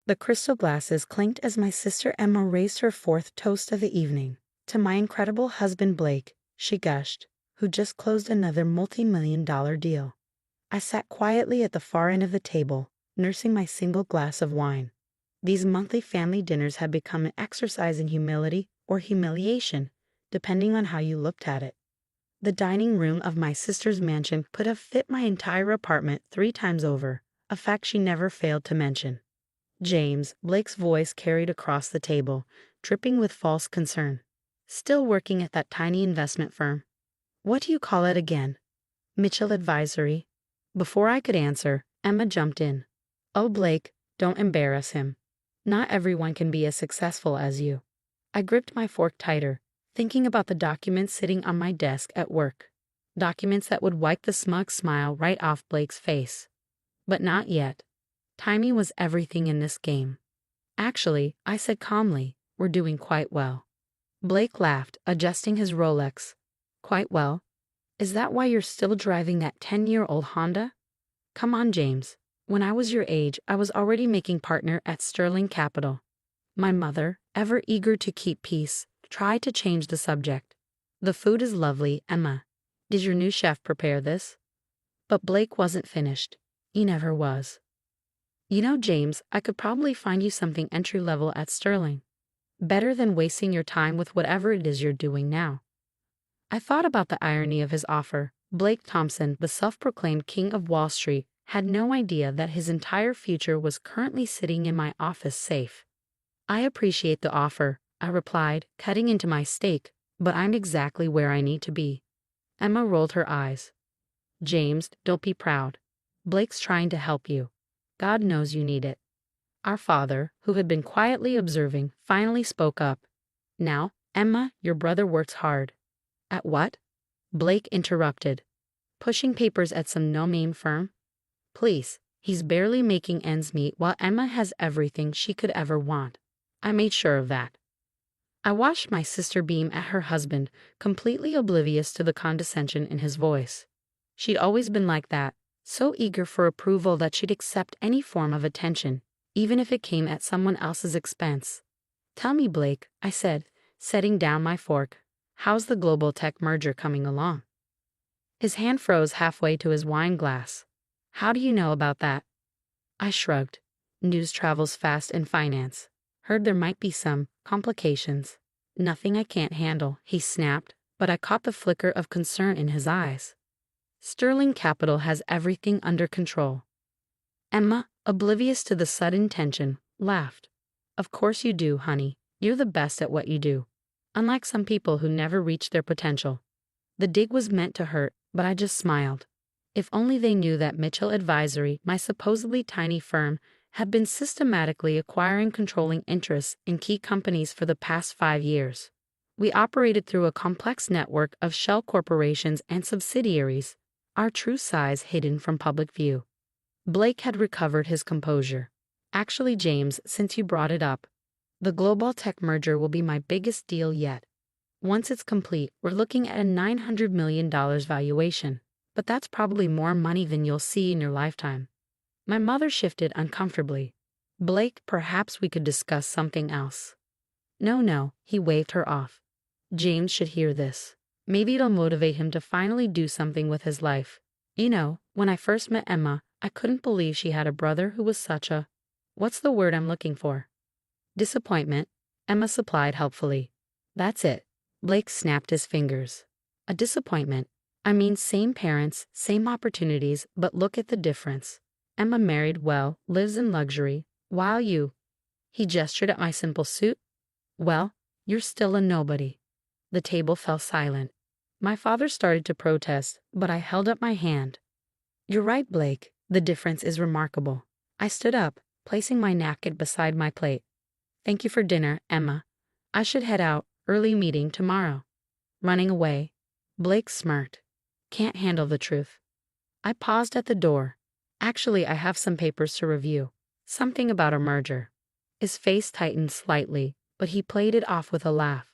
The crystal glasses clinked as my sister Emma raised her fourth toast of the evening. To my incredible husband Blake, she gushed, who just closed another multi-million-dollar deal. I sat quietly at the far end of the table, nursing my single glass of wine. These monthly family dinners had become an exercise in humility or humiliation, depending on how you looked at it. The dining room of my sister's mansion could have fit my entire apartment 3 times over, a fact she never failed to mention. James, Blake's voice carried across the table, dripping with false concern. Still working at that tiny investment firm. What do you call it again? Mitchell Advisory. Before I could answer, Emma jumped in. Oh, Blake, don't embarrass him. Not everyone can be as successful as you. I gripped my fork tighter, thinking about the documents sitting on my desk at work. Documents that would wipe the smug smile right off Blake's face. But not yet. Timing was everything in this game. Actually, I said calmly, we're doing quite well. Blake laughed, adjusting his Rolex. Quite well? Is that why you're still driving that 10-year-old Honda? Come on, James. When I was your age, I was already making partner at Sterling Capital. My mother, ever eager to keep peace, tried to change the subject. The food is lovely, Emma. Did your new chef prepare this? But Blake wasn't finished. He never was. You know, James, I could probably find you something entry-level at Sterling. Better than wasting your time with whatever it is you're doing now. I thought about the irony of his offer. Blake Thompson, the self-proclaimed king of Wall Street, had no idea that his entire future was currently sitting in my office safe. I appreciate the offer, I replied, cutting into my steak, but I'm exactly where I need to be. Emma rolled her eyes. James, don't be proud. Blake's trying to help you. God knows you need it. Our father, who had been quietly observing, finally spoke up. Now, Emma, your brother works hard. At what? Blake interrupted. Pushing papers at some no-name firm? Please, he's barely making ends meet while Emma has everything she could ever want. I made sure of that. I watched my sister beam at her husband, completely oblivious to the condescension in his voice. She'd always been like that, so eager for approval that she'd accept any form of attention, even if it came at someone else's expense. Tell me, Blake, I said, setting down my fork. How's the global tech merger coming along? His hand froze halfway to his wine glass. How do you know about that? I shrugged. News travels fast in finance. Heard there might be some complications. Nothing I can't handle, he snapped, but I caught the flicker of concern in his eyes. Sterling Capital has everything under control. Emma, oblivious to the sudden tension, laughed. Of course you do, honey. You're the best at what you do. Unlike some people who never reach their potential. The dig was meant to hurt, but I just smiled. If only they knew that Mitchell Advisory, my supposedly tiny firm, had been systematically acquiring controlling interests in key companies for the past 5 years. We operated through a complex network of shell corporations and subsidiaries, our true size hidden from public view. Blake had recovered his composure. Actually, James, since you brought it up, the global tech merger will be my biggest deal yet. Once it's complete, we're looking at a $900 million valuation, but that's probably more money than you'll see in your lifetime. My mother shifted uncomfortably. Blake, perhaps we could discuss something else. No, he waved her off. James should hear this. Maybe it'll motivate him to finally do something with his life. You know, when I first met Emma, I couldn't believe she had a brother who was such a... What's the word I'm looking for? Disappointment, Emma supplied helpfully. That's it. Blake snapped his fingers. A disappointment. I mean, same parents, same opportunities, but look at the difference. Emma married well, lives in luxury, while you... He gestured at my simple suit. Well, you're still a nobody. The table fell silent. My father started to protest, but I held up my hand. You're right, Blake. The difference is remarkable. I stood up, placing my napkin beside my plate. Thank you for dinner, Emma. I should head out, early meeting tomorrow. Running away. Blake smirked. Can't handle the truth. I paused at the door. Actually, I have some papers to review. Something about a merger. His face tightened slightly, but he played it off with a laugh.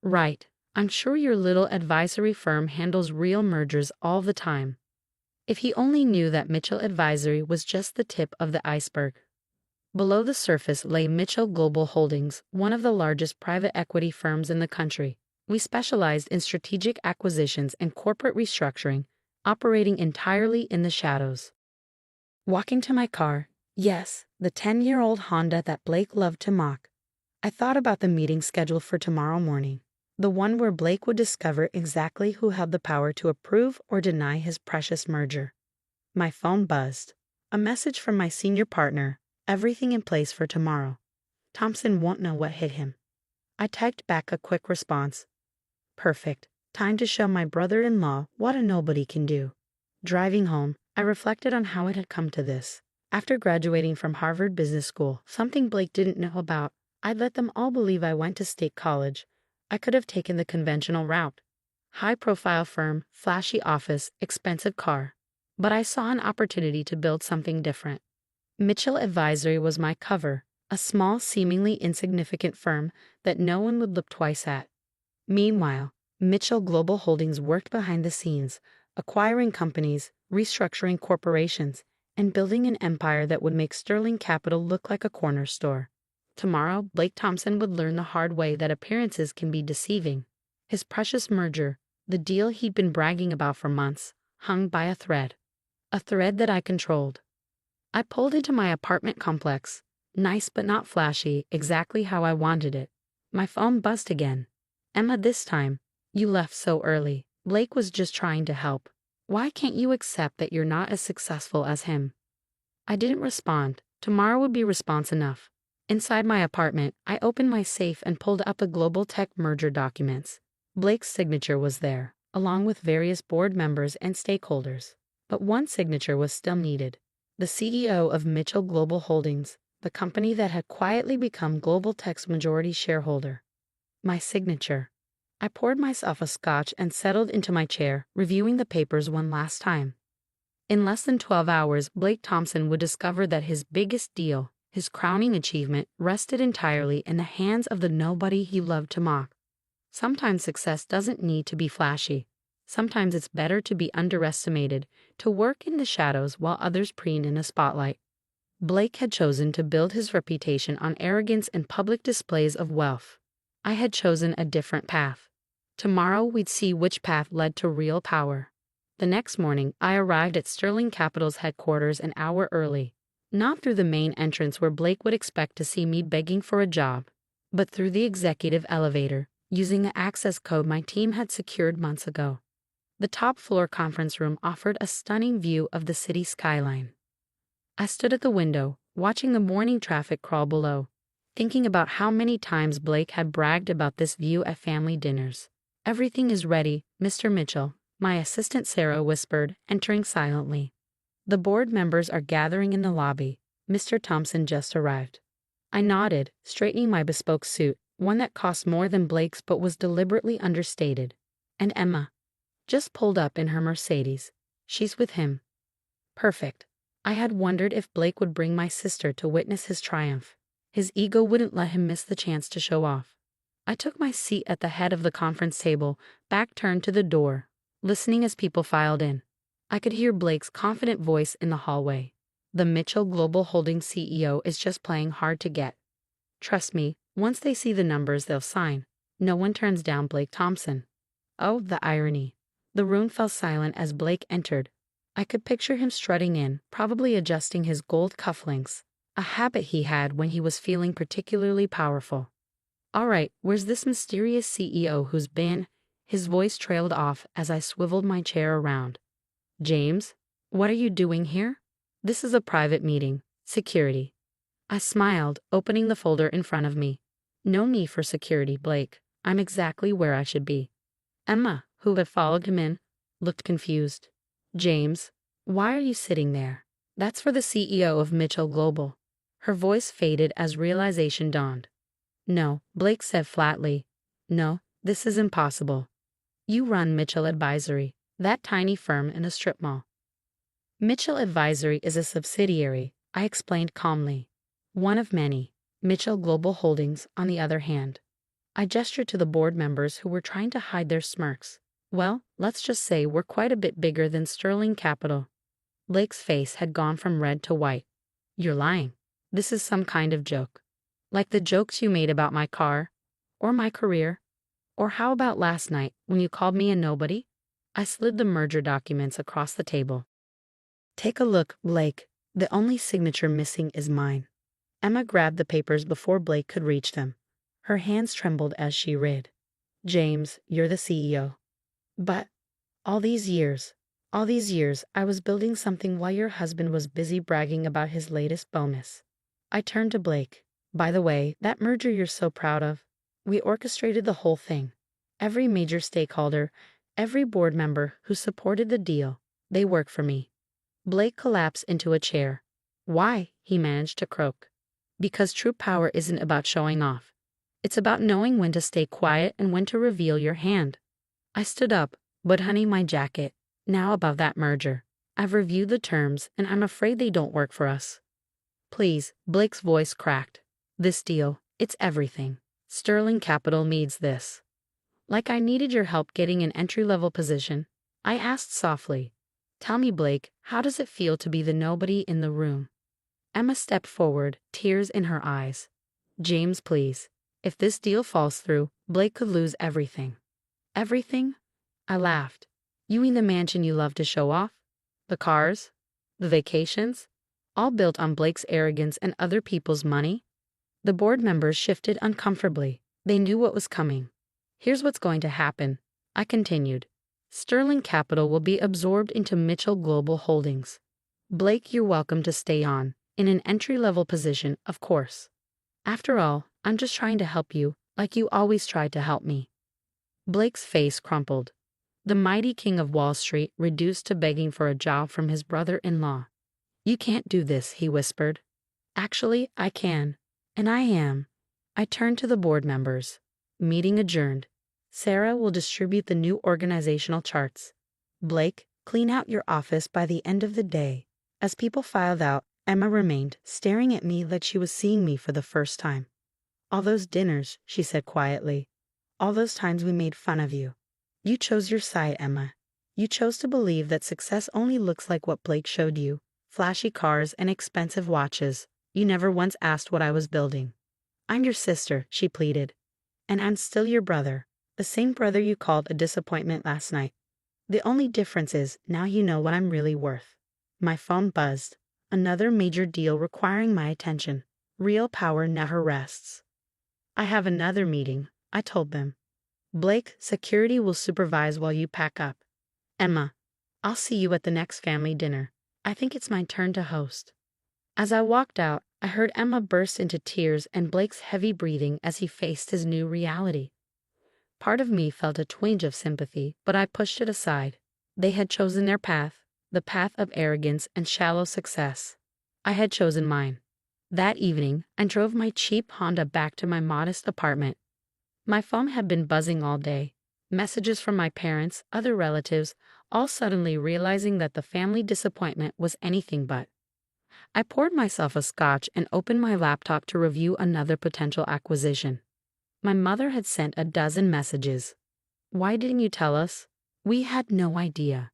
Right. I'm sure your little advisory firm handles real mergers all the time. If he only knew that Mitchell Advisory was just the tip of the iceberg. Below the surface lay Mitchell Global Holdings, one of the largest private equity firms in the country. We specialized in strategic acquisitions and corporate restructuring, operating entirely in the shadows. Walking to my car, yes, the 10-year-old Honda that Blake loved to mock, I thought about the meeting scheduled for tomorrow morning, the one where Blake would discover exactly who held the power to approve or deny his precious merger. My phone buzzed. A message from my senior partner, everything in place for tomorrow. Thompson won't know what hit him. I typed back a quick response. Perfect. Time to show my brother-in-law what a nobody can do. Driving home, I reflected on how it had come to this. After graduating from Harvard Business School, something Blake didn't know about, I'd let them all believe I went to state college. I could have taken the conventional route. High-profile firm, flashy office, expensive car. But I saw an opportunity to build something different. Mitchell Advisory was my cover, a small, seemingly insignificant firm that no one would look twice at. Meanwhile, Mitchell Global Holdings worked behind the scenes, acquiring companies, restructuring corporations, and building an empire that would make Sterling Capital look like a corner store. Tomorrow, Blake Thompson would learn the hard way that appearances can be deceiving. His precious merger, the deal he'd been bragging about for months, hung by a thread that I controlled. I pulled into my apartment complex, nice but not flashy, exactly how I wanted it. My phone buzzed again. Emma, this time, you left so early. Blake was just trying to help. Why can't you accept that you're not as successful as him? I didn't respond. Tomorrow would be response enough. Inside my apartment, I opened my safe and pulled up the Global Tech merger documents. Blake's signature was there, along with various board members and stakeholders. But one signature was still needed. The CEO of Mitchell Global Holdings, the company that had quietly become Global Tech's majority shareholder. My signature. I poured myself a scotch and settled into my chair, reviewing the papers one last time. In less than 12 hours, Blake Thompson would discover that his biggest deal, his crowning achievement, rested entirely in the hands of the nobody he loved to mock. Sometimes success doesn't need to be flashy. Sometimes it's better to be underestimated, to work in the shadows while others preen in the spotlight. Blake had chosen to build his reputation on arrogance and public displays of wealth. I had chosen a different path. Tomorrow we'd see which path led to real power. The next morning, I arrived at Sterling Capital's headquarters an hour early. Not through the main entrance where Blake would expect to see me begging for a job, but through the executive elevator, using the access code my team had secured months ago. The top-floor conference room offered a stunning view of the city skyline. I stood at the window, watching the morning traffic crawl below, thinking about how many times Blake had bragged about this view at family dinners. "Everything is ready, Mr. Mitchell," my assistant Sarah whispered, entering silently. "The board members are gathering in the lobby. Mr. Thompson just arrived." I nodded, straightening my bespoke suit, one that cost more than Blake's but was deliberately understated. And Emma just pulled up in her Mercedes. She's with him. Perfect. I had wondered if Blake would bring my sister to witness his triumph. His ego wouldn't let him miss the chance to show off. I took my seat at the head of the conference table, back turned to the door, listening as people filed in. I could hear Blake's confident voice in the hallway. "The Mitchell Global Holdings CEO is just playing hard to get. Trust me, once they see the numbers they'll sign. No one turns down Blake Thompson." Oh, the irony. The room fell silent as Blake entered. I could picture him strutting in, probably adjusting his gold cufflinks, a habit he had when he was feeling particularly powerful. "All right, where's this mysterious CEO who's been?" His voice trailed off as I swiveled my chair around. "James, what are you doing here?" "This is a private meeting. Security." I smiled, opening the folder in front of me. "No need for security, Blake. I'm exactly where I should be." Emma, who had followed him in, looked confused. "James, why are you sitting there?" "That's for the CEO of Mitchell Global." Her voice faded as realization dawned. "No," Blake said flatly. "No, this is impossible. You run Mitchell Advisory, that tiny firm in a strip mall." "Mitchell Advisory is a subsidiary," I explained calmly. "One of many. Mitchell Global Holdings, on the other hand." I gestured to the board members who were trying to hide their smirks. "Well, let's just say we're quite a bit bigger than Sterling Capital." Blake's face had gone from red to white. "You're lying." This is some kind of joke. Like the jokes you made about my car, or my career, or how about last night when you called me a nobody? I slid the merger documents across the table. Take a look, Blake. The only signature missing is mine. Emma grabbed the papers before Blake could reach them. Her hands trembled as she read. James, you're the CEO. But all these years, I was building something while your husband was busy bragging about his latest bonus. I turned to Blake. By the way, that merger you're so proud of, we orchestrated the whole thing. Every major stakeholder, every board member who supported the deal, they work for me. Blake collapsed into a chair. Why? He managed to croak. Because true power isn't about showing off. It's about knowing when to stay quiet and when to reveal your hand. I stood up, but honey, my jacket. Now about that merger. I've reviewed the terms and I'm afraid they don't work for us. Please, Blake's voice cracked. This deal, it's everything. Sterling Capital needs this. Like I needed your help getting an entry-level position, I asked softly. Tell me, Blake, how does it feel to be the nobody in the room? Emma stepped forward, tears in her eyes. James, please. If this deal falls through, Blake could lose everything. Everything? I laughed. You mean the mansion you love to show off? The cars? The vacations? All built on Blake's arrogance and other people's money? The board members shifted uncomfortably. They knew what was coming. Here's what's going to happen, I continued. Sterling Capital will be absorbed into Mitchell Global Holdings. Blake, you're welcome to stay on, in an entry-level position, of course. After all, I'm just trying to help you, like you always tried to help me. Blake's face crumpled. The mighty king of Wall Street reduced to begging for a job from his brother-in-law. You can't do this, he whispered. Actually, I can. And I am. I turned to the board members. Meeting adjourned. Sarah will distribute the new organizational charts. Blake, clean out your office by the end of the day. As people filed out, Emma remained, staring at me like she was seeing me for the first time. All those dinners, she said quietly. All those times we made fun of you. You chose your side, Emma. You chose to believe that success only looks like what Blake showed you. Flashy cars and expensive watches. You never once asked what I was building. I'm your sister, she pleaded. And I'm still your brother. The same brother you called a disappointment last night. The only difference is, now you know what I'm really worth. My phone buzzed. Another major deal requiring my attention. Real power never rests. I have another meeting, I told them. Blake, security will supervise while you pack up. Emma, I'll see you at the next family dinner. I think it's my turn to host. As I walked out, I heard Emma burst into tears and Blake's heavy breathing as he faced his new reality. Part of me felt a twinge of sympathy, but I pushed it aside. They had chosen their path, the path of arrogance and shallow success. I had chosen mine. That evening, I drove my cheap Honda back to my modest apartment. My phone had been buzzing all day. Messages from my parents, other relatives, all suddenly realizing that the family disappointment was anything but. I poured myself a scotch and opened my laptop to review another potential acquisition. My mother had sent a dozen messages. Why didn't you tell us? We had no idea.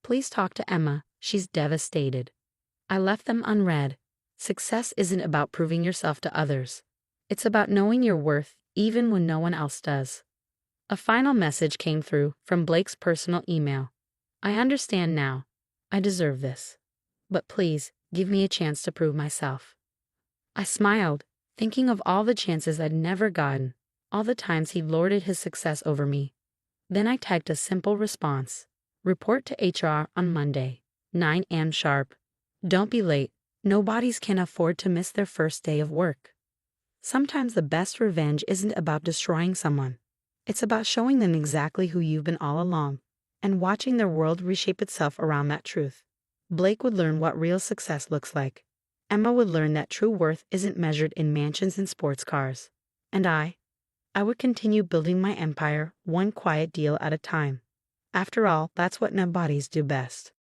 Please talk to Emma, she's devastated. I left them unread. Success isn't about proving yourself to others. It's about knowing your worth even when no one else does. A final message came through from Blake's personal email. I understand now. I deserve this. But please, give me a chance to prove myself. I smiled, thinking of all the chances I'd never gotten, all the times he lorded his success over me. Then I typed a simple response. Report to HR on Monday, 9 a.m. sharp. Don't be late. Nobodies can afford to miss their first day of work. Sometimes the best revenge isn't about destroying someone. It's about showing them exactly who you've been all along, and watching their world reshape itself around that truth. Blake would learn what real success looks like. Emma would learn that true worth isn't measured in mansions and sports cars. And I would continue building my empire one quiet deal at a time. After all, that's what nobodies do best.